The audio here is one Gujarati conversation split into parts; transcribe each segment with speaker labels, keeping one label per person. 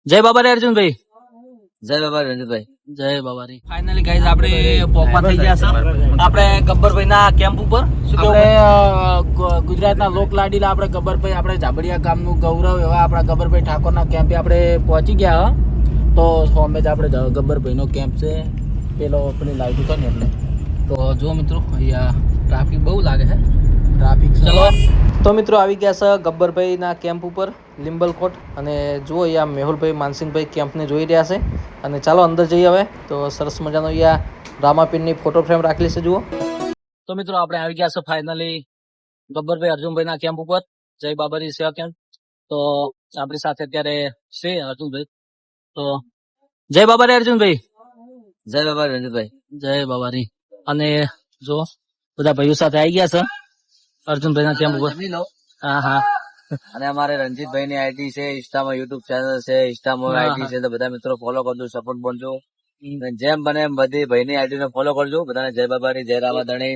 Speaker 1: જય બાબા રે અર્જુનભાઈ,
Speaker 2: જય બાબા રંજીતભાઈ.
Speaker 1: જય બાબા રે. ફાઇનલી ગાઈઝ આપણે પોકવા થઈ ગયા છે આપણે ગબ્બરભાઈ ના કેમ્પ ઉપર. શું
Speaker 3: આપણે
Speaker 1: કેવું?
Speaker 3: ગુજરાતના લોક લાડીલા આપણે ગબ્બરભાઈ, આપણે ઝાબડિયા ગામનું ગૌરવ એવા આપણા ગબ્બરભાઈ ઠાકોરના કેમ્પે આપણે પહોંચી ગયા. તો સામે જ આપણે ગબ્બરભાઈનો કેમ્પ છે, પેલો પેલી લાઈટ હતો ને એટલે.
Speaker 1: તો જો મિત્રો અહીંયા ટ્રાફિક બહુ લાગે છે.
Speaker 3: ટ્રાફિક
Speaker 1: ચલો તો મિત્રો આવી ગયા છે ગબ્બરભાઈના કેમ્પ ઉપર લીંબલકોટ. અને જુઓ અહીંયા મેહુલભાઈ માનસિંહભાઈ કેમ્પને જોઈ રહ્યા છે. અને ચાલો અંદર જઈએ હવે. તો સરસ મજાનો અહીંયા રામાપીરની ફોટો ફ્રેમ રાખેલી છે જુઓ. તો મિત્રો આપણે આવી ગયા છે ફાઇનલી ગબ્બરભાઈ અર્જુનભાઈના કેમ્પ ઉપર, જય બાબારી સેવા કેમ્પ. તો આપણી સાથે અત્યારે છે અર્જુનભાઈ. તો જય બાબા રે અર્જુનભાઈ,
Speaker 2: જય બાબા રંજીતભાઈ.
Speaker 1: જય બાબારી. અને જો બધા ભાઈઓ સાથે આવી ગયા છે અર્જુનભાઈના કેમ્પ ઉપર. હા હા.
Speaker 2: અને અમારે રંજીતભાઈ ની આઈડી છે, ઇન્સ્ટામાં યુટ્યુબ ચેનલ છે, ઇન્સ્ટામાં આઈડી છે, તો બધા મિત્રો ફોલો કરજો, સપોર્ટ બનજો. અને જેમ બને એમ બધી ભાઈની આઈડી ને ફોલો કરજો. બધાને જય બાબારી, જય રામાધણી,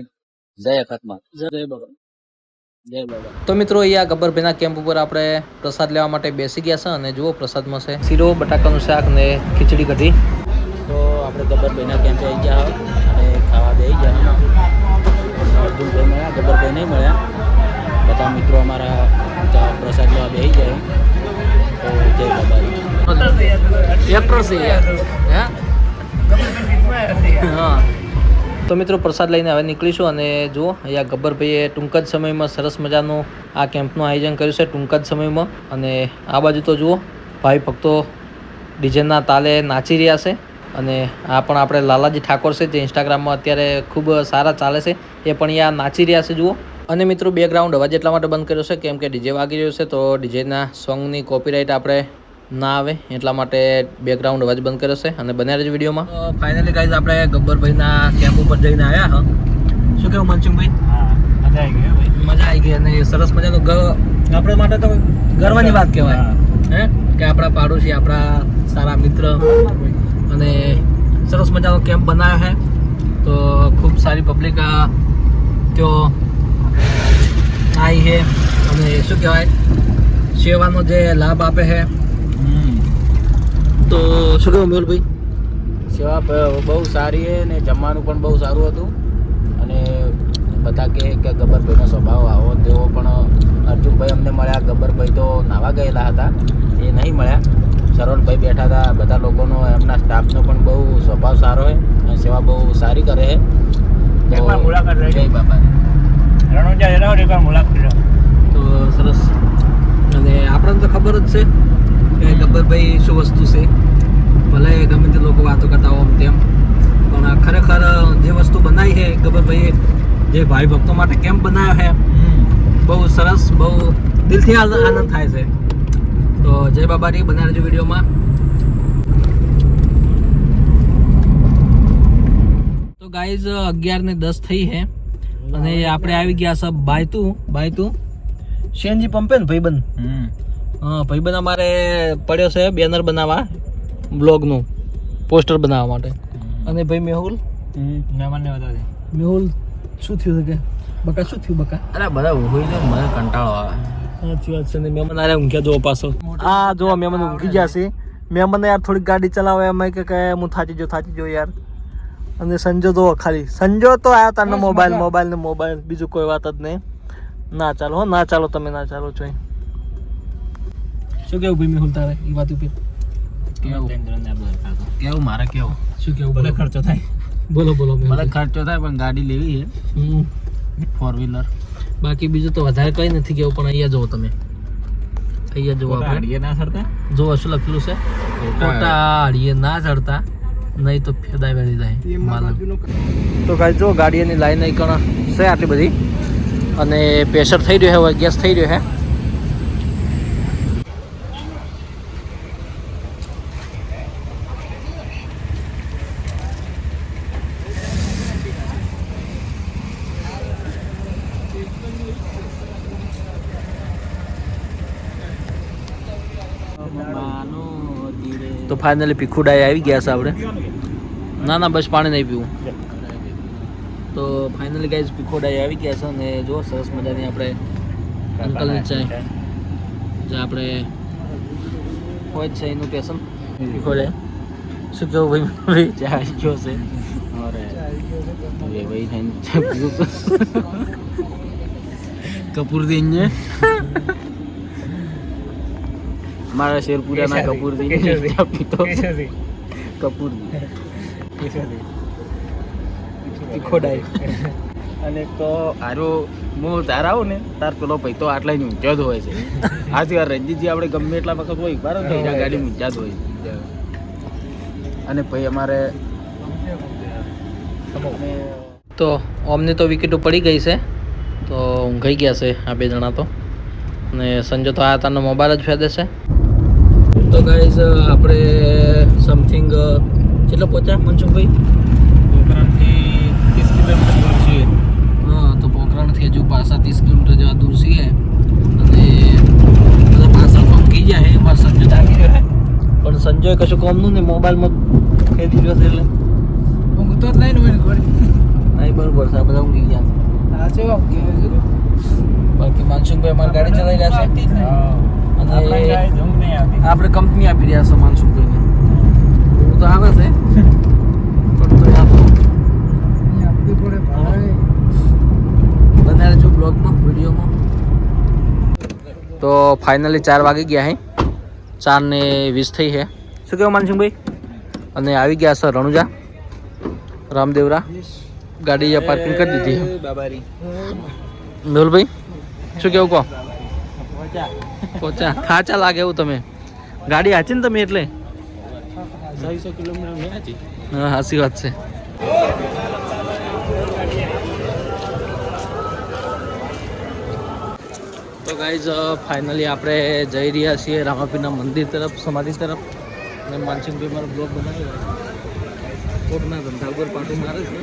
Speaker 2: જય અખતમાં.
Speaker 1: જય બાબા, જય બાબા. તો મિત્રો અહીંયા ગબ્બરભાઈના કેમ્પ ઉપર આપણે પ્રસાદ લેવા માટે બેસી ગયા છે. અને જુઓ પ્રસાદમાં છે શીરો, બટાકાનું શાક ને ખીચડી કઢી.
Speaker 3: તો આપણે ગબ્બરભાઈના કેમ્પે આવી ગયા અને ખાવા બેસી ગયા. અર્જુનભાઈ મળ્યા, ગબ્બરભાઈ નહીં મળ્યા. બધા મિત્રો અમારા પ્રસાદ લેવા બેસી જાય. તો જય બાબારી.
Speaker 1: એક્ટર છે યાર. હા. તો મિત્રો પ્રસાદ લઈને હવે નીકળીશું. અને જુઓ અહીંયા ગબ્બરભાઈએ ટૂંક જ સમયમાં સરસ મજાનું આ કેમ્પનું આયોજન કર્યું છે, ટૂંક જ સમયમાં. અને આ બાજુ તો જુઓ ભાઈ ભક્તો ડીજેના તાલે નાચી રહ્યા છે. અને આ પણ આપણે લાલાજી ઠાકોર છે, જે ઇન્સ્ટાગ્રામમાં અત્યારે ખૂબ સારા ચાલે છે, એ પણ અહીંયા નાચી રહ્યા છે જુઓ. અને મિત્રો બેકગ્રાઉન્ડ અવાજ એટલા માટે બંધ કર્યો છે કેમ કે ડીજે વાગી રહ્યો છે, તો ડીજેના સોંગની કોપીરાઇટ આપણે ના આવે એટલા માટે બેકગ્રાઉન્ડ અવાજ બંધ કર્યો છે. અને બન્યા રહેજો વિડીયોમાં. ફાઇનલી ગાઈઝ આપણે ગબ્બરભાઈના કેમ્પ ઉપર જઈને આવ્યા. હા, શું કેવું મનસુખભાઈ? મજા આવી ગઈ. અને સરસ મજાનું આપણે માટે તો ગર્વની વાત કહેવાય હે કે આપણા પાડોશી, આપણા સારા મિત્ર અને સરસ મજાનો કેમ્પ બનાવ્યો છે. તો ખૂબ સારી પબ્લિક ત્યાં આવી છે. અને શું કહેવાય, સેવાનો જે લાભ આપે છે. તો શું કહ્યું મેહુલભાઈ?
Speaker 3: સેવા બહુ સારી છે ને જમવાનું પણ બહુ સારું હતું. અને બધા કે ગબ્બરભાઈનો સ્વભાવ આવો તેવો, પણ અર્જુનભાઈ અમને મળ્યા. ગબ્બરભાઈ તો નાવા ગયેલા હતા, એ નહીં મળ્યા. શરવણભાઈ બેઠા હતા. બધા લોકોનો, એમના સ્ટાફનો પણ બહુ સ્વભાવ સારો છે અને સેવા બહુ સારી કરે છે. જય બાબા.
Speaker 1: તો સરસ. અને આપણને તો ખબર જ છે કે ગબ્બરભાઈ શું વસ્તુ છે. ભલે ગમે તે લોકો વાતો કરતા હોય તેમ, પણ ખરેખર જે વસ્તુ બનાવી છે ગબ્બરભાઈએ, જે ભાઈ ભક્તો માટે કેમ્પ બનાવ્યો છે, બહુ સરસ, બહુ દિલથી આનંદ થાય છે. તો જય બાબારી, બનાવી રહેજો વિડીયોમાં. તો ગાઈઝ 11:10 થઈ છે અને આપણે આવી ગયા છે બાયતું સીએનજી પંપે ને ભાઈબંધ. હા, ભાઈબંધ અમારે પડ્યો છે બેનર બનાવવા, બ્લોગનું પોસ્ટર બનાવવા માટે. અને ભાઈ મેહુલ શું થયું છે કે બકા? શું થયું બકા?
Speaker 3: અરે બધા હોઈ જાય, મને કંટાળો આવે.
Speaker 1: સાચી વાત છે. ને મહેમાન આરે ઊંઘ્યા જોવો પાછો. આ જો મહેમાન ઊંઘી ગયા છે. મહેમાન યાર થોડીક ગાડી ચલાવે એમ કે હું થાકી જો યાર. અને સંજો તો ખાલી સંજો તો આવ્યો તારનો મોબાઈલ બીજું કોઈ વાત જ નહીં. ના ચાલો, હો ના ચાલો, તમે ના ચાલો છો. શું કેવું ભાઈ મેહુલ તારે એ વાત ઉપર?
Speaker 3: કેવું મારે કેવું
Speaker 1: શું કેવું? ભલે ખર્ચો થાય, બોલો
Speaker 3: ભલે ખર્ચો થાય, પણ ગાડી લેવી છે 4 વ્હીલર.
Speaker 1: બાકી બીજું તો વધારે કઈ નથી કેવું. પણ અહીંયા જુઓ તમે, અહીંયા જુઓ આપણે
Speaker 3: ના ચડતા.
Speaker 1: જો શું લખેલું છે, કોટાળીએ ના ચડતા નહીં તો ફેદાઈ વેળી જાય. તો ગાઈ જો ગાડીઓની લાઈન નહીં કણ છે આટલી બધી. અને પ્રેશર થઈ રહ્યો છે, ગેસ થઈ રહ્યો છે. તો ફાઇનલી પીખુડાએ આવી ગયા છે આપણે. ના બસ પાણી નહીં પીવું. તો ફાઇનલી ગાઈઝ પીખોડાએ આવી ગયા છે. અને જો સરસ મજાની આપણે અંકલની ચાય જે આપણે હોય જ છે એનું પેશન ખોલે શું કેવું ભાઈ
Speaker 3: ચાય જો છે और ये भाई है कपूर देंगे हमारा शेरपुरा ना कपूर देंगे तो कपूर
Speaker 1: ખોડાય
Speaker 3: અને તો આરો હું તાર આવું ને તાર પેલો ભાઈ તો આટલા ની ઊંચા જ હોય છે આથી વાર રંજીતજી આપણે ગમે એટલા વખત હોય બરાબર ને એના ગાડી ઊંચા જ હોય અને ભાઈ અમારે
Speaker 1: તો ઓમની તો વિકેટો પડી ગઈ છે તો ઊંઘાઈ ગયા છે આ બે જણા તો અને સંજય તો આ તારનો મોબાઈલ જ ફેદે છે તો ગાઈઝ આપણે સમથિંગ કેટલો પહોંચ્યા મનસુખભાઈ
Speaker 3: પોખરણથી 30 કિલોમીટર દૂર છીએ
Speaker 1: હા તો પોખરણથી હજુ પાછા 30 કિલોમીટર જેવા દૂર છીએ અને બધા પાછળ ઊંઘી ગયા છે મારા સંજય જાગી ગયો છે પણ સંજય કશું કોમનું ને મોબાઈલમાં ફેદી ગયો છે એટલે
Speaker 3: ઊંઘતો જ નહીં ને
Speaker 1: નહીં બરોબર છે આ બધા ઊંઘી ગયા છે બાકી માનસુખભાઈ અમારી ગાડી ચલાવી રહ્યા છે અને આપણે કંપની આપી રહ્યા છે માનસુખભાઈને હું તો આવે છે પણ તો આપો બનાવે જો બ્લોગમાં વિડીયોમાં તો ફાઇનલી 4 વાગી ગયા હે 4:20 થઈ છે શું કહેવું માનસુખભાઈ અને આવી ગયા છે રણુજા રામદેવરા ગાડી પાર્કિંગ કરી દીધી
Speaker 3: બાબારી
Speaker 1: મેહુલભાઈ શું કેવું કહો પહોંચ્યા ખાચા લાગે એવું તમે ગાડી હાચી ને તમે એટલે
Speaker 3: 600 કિલોમીટર ગયા છે
Speaker 1: હા સાચી વાત છે તો ગાઈઝ ફાઇનલી આપણે જઈ રહ્યા છીએ રામાપીરના મંદિર તરફ સમાધિ તરફ અને માનસિંહભાઈ મારો બ્લોગ બનાવી રહ્યા છે કોટના ધંધા ઉપર પાટું મારે છે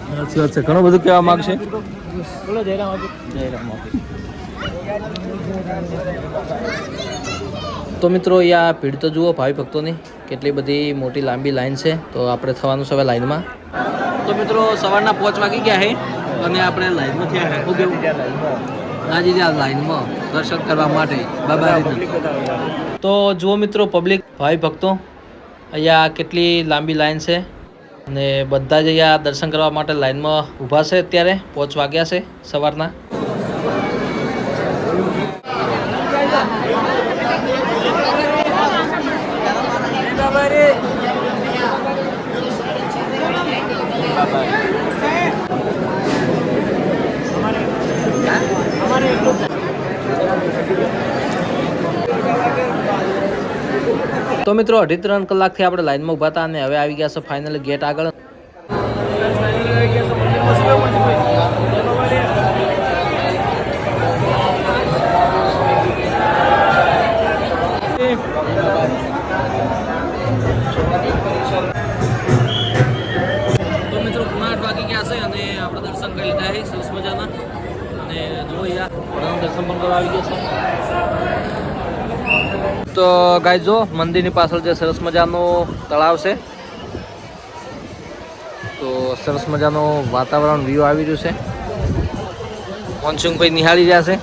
Speaker 1: સાચી વાત છે ઘણું બધું કહેવા માગશે
Speaker 3: બોલો જયરામ
Speaker 1: તો મિત્રો અહીંયા ભીડ તો જુઓ ભાવિ ભક્તોની કેટલી બધી મોટી લાંબી લાઈન છે તો આપણે થવાનું છે હવે લાઈનમાં તો મિત્રો સવારના 5 વાગી ગયા છે અને આપણે લાઈનમાં થયા છે શું કેવું નાજી ત્યાં લાઈનમાં દર્શન કરવા માટે બાબા તો જુઓ મિત્રો પબ્લિક ભાવિ ભક્તો અહીંયા કેટલી લાંબી લાઈન છે અને બધા જ અહીંયા દર્શન કરવા માટે લાઈનમાં ઊભા છે અત્યારે 5 વાગ્યા છે સવારના તો મિત્રો 2.5-3 કલાકથી આપણે લાઈનમાં ઊભા હતા અને હવે આવી ગયા છે ફાઇનલી ગેટ આગળ તો મિત્રો 8 વાગી ગયા છે અને આપણે દર્શન કરી લીધા છે સરસ મજાના અને જો અહીંયા દર્શન પણ કરવા આવી ગયા છે તો ગાય જો મંદિરની પાછળ જે સરસ મજાનું તળાવ છે તો સરસ મજાનું વાતાવરણ વ્યૂ આવી રહ્યું છે મનસુખભાઈ નિહાળી રહ્યા છે